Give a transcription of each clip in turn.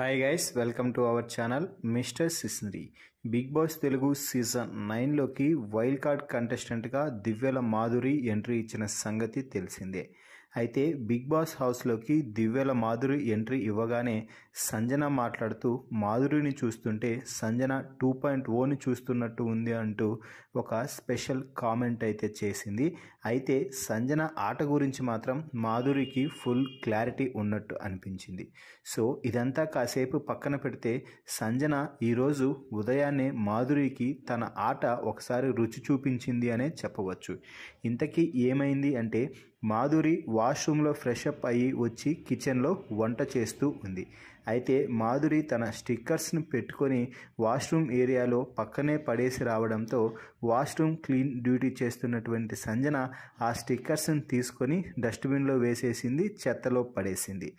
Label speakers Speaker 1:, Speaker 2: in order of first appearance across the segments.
Speaker 1: Hi guys, welcome to our channel mister Sisnary. Bigg Boss Telugu season 9లోకి wild card కంటెస్టెంట్గా Divvela Madhuri entry ఇచ్చిన సంగతి తెలిసిందే. అయితే బిగ్ బాస్ హౌస్లోకి దివ్యల మాధురి ఎంట్రీ ఇవ్వగానే సంజన మాట్లాడుతూ మాధురిని చూస్తుంటే సంజన 2.0ని చూస్తున్నట్టు ఉంది అంటూ ఒక స్పెషల్ కామెంట్ అయితే చేసింది. అయితే సంజన ఆట గురించి మాత్రం మాధురికి ఫుల్ క్లారిటీ ఉన్నట్టు అనిపించింది. సో ఇదంతా కాసేపు పక్కన పెడితే సంజన ఈరోజు ఉదయాన్నే మాధురికి తన ఆట ఒకసారి రుచి చూపించింది అనే చెప్పవచ్చు. ఇంతకీ ఏమైంది అంటే మాధురి వాష్రూమ్లో ఫ్రెష్ అప్ అయ్యి వచ్చి కిచెన్లో వంట చేస్తూ ఉంది. అయితే మాధురి తన స్టిక్కర్స్ని పెట్టుకొని వాష్రూమ్ ఏరియాలో పక్కనే పడేసి రావడంతో వాష్రూమ్ క్లీన్ డ్యూటీ చేస్తున్నటువంటి సంజన ఆ స్టిక్కర్స్ని తీసుకొని డస్ట్బిన్లో వేసేసింది, చెత్తలో పడేసింది.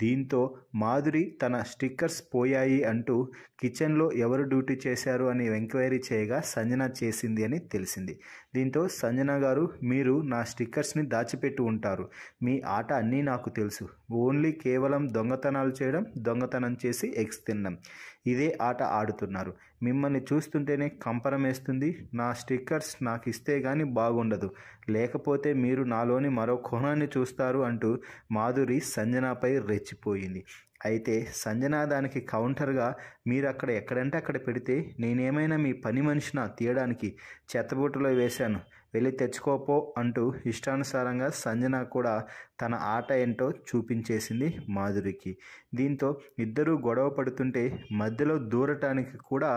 Speaker 1: దీంతో మాధురి తన స్టిక్కర్స్ పోయాయి అంటూ కిచెన్లో ఎవరు డ్యూటీ చేశారు అని ఎంక్వైరీ చేయగా సంజన చేసింది అని తెలిసింది. దీంతో సంజన గారు, మీరు నా స్టిక్కర్స్ని దాచిపెట్టి ఉంటారు, మీ ఆట అన్నీ నాకు తెలుసు, ఓన్లీ కేవలం దొంగతనాలు చేయడం, దొంగతనం చేసి ఎగ్స్ తినడం, ఇదే ఆట ఆడుతున్నారు. మిమ్మల్ని చూస్తుంటేనే కంపరం వేస్తుంది. నా స్టిక్కర్స్ నాకు ఇస్తే కానీ బాగుండదు, లేకపోతే మీరు నాలోని మరో కోణాన్ని చూస్తారు అంటూ మాధురి సంజనపై రెచ్చిపోయింది. అయితే సంజన దానికి కౌంటర్గా, మీరు అక్కడ ఎక్కడంటే అక్కడ పెడితే నేనేమైనా మీ పని మనిషినా తీయడానికి? చెత్తబుట్టలో వేశాను, వెళ్ళి తెచ్చుకోపో అంటూ ఇష్టానుసారంగా సంజన కూడా తన ఆట ఏంటో చూపించేసింది మాధురికి. దీంతో ఇద్దరూ గొడవ పడుతుంటే మధ్యలో దూరటానికి కూడా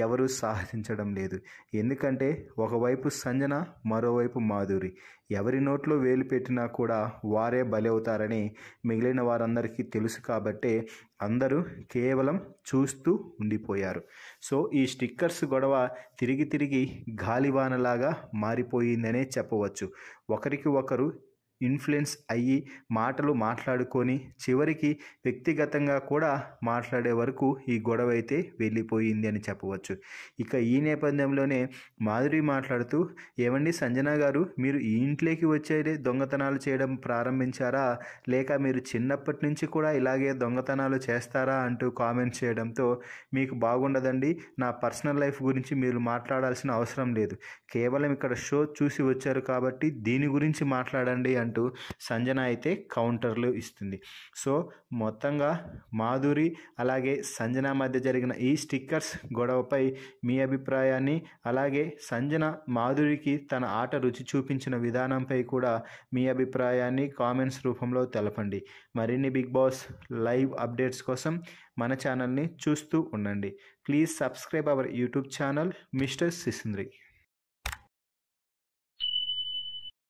Speaker 1: ఎవరూ సాహసించడం లేదు. ఎందుకంటే ఒకవైపు సంజన, మరోవైపు మాధురి. ఎవరి నోట్లో వేలు పెట్టినా కూడా వారే బలవుతారని మిగిలిన వారందరికీ తెలుసు కాబట్టి అందరూ కేవలం చూస్తూ ఉండిపోయారు. సో ఈ స్టిక్కర్స్ గొడవ తిరిగి తిరిగి గాలివానలాగా మారిపోయిందనే చెప్పవచ్చు. ఒకరికి ఒకరు ఇన్ఫ్లుయెన్స్ అయ్యి మాటలు మాట్లాడుకొని చివరికి వ్యక్తిగతంగా కూడా మాట్లాడే వరకు ఈ గొడవ అయితే వెళ్ళిపోయింది అని చెప్పవచ్చు. ఇక ఈ నేపథ్యంలోనే మాధురి మాట్లాడుతూ, ఏమండి సంజన గారు, మీరు ఈ ఇంట్లోకి వచ్చేదే దొంగతనాలు చేయడం ప్రారంభించారా, లేక మీరు చిన్నప్పటి నుంచి కూడా ఇలాగే దొంగతనాలు చేస్తారా అంటూ కామెంట్ చేయడంతో, మీకు బాగుండదండి, నా పర్సనల్ లైఫ్ గురించి మీరు మాట్లాడాల్సిన అవసరం లేదు, కేవలం ఇక్కడ షో చూసి వచ్చారు కాబట్టి దీని గురించి మాట్లాడండి అంటూ సంజన అయితే కౌంటర్లు ఇస్తుంది. సో మొత్తంగా మాధురి అలాగే సంజన మధ్య జరిగిన ఈ స్టిక్కర్స్ గొడవపై మీ అభిప్రాయాన్ని, అలాగే సంజన మాధురికి తన ఆట రుచి చూపించిన విధానంపై కూడా మీ అభిప్రాయాన్ని కామెంట్స్ రూపంలో తెలపండి. మరిన్ని బిగ్ బాస్ లైవ్ అప్డేట్స్ కోసం మన ఛానల్ని చూస్తూ ఉండండి. Please subscribe our YouTube channel mister సిస్నరీ.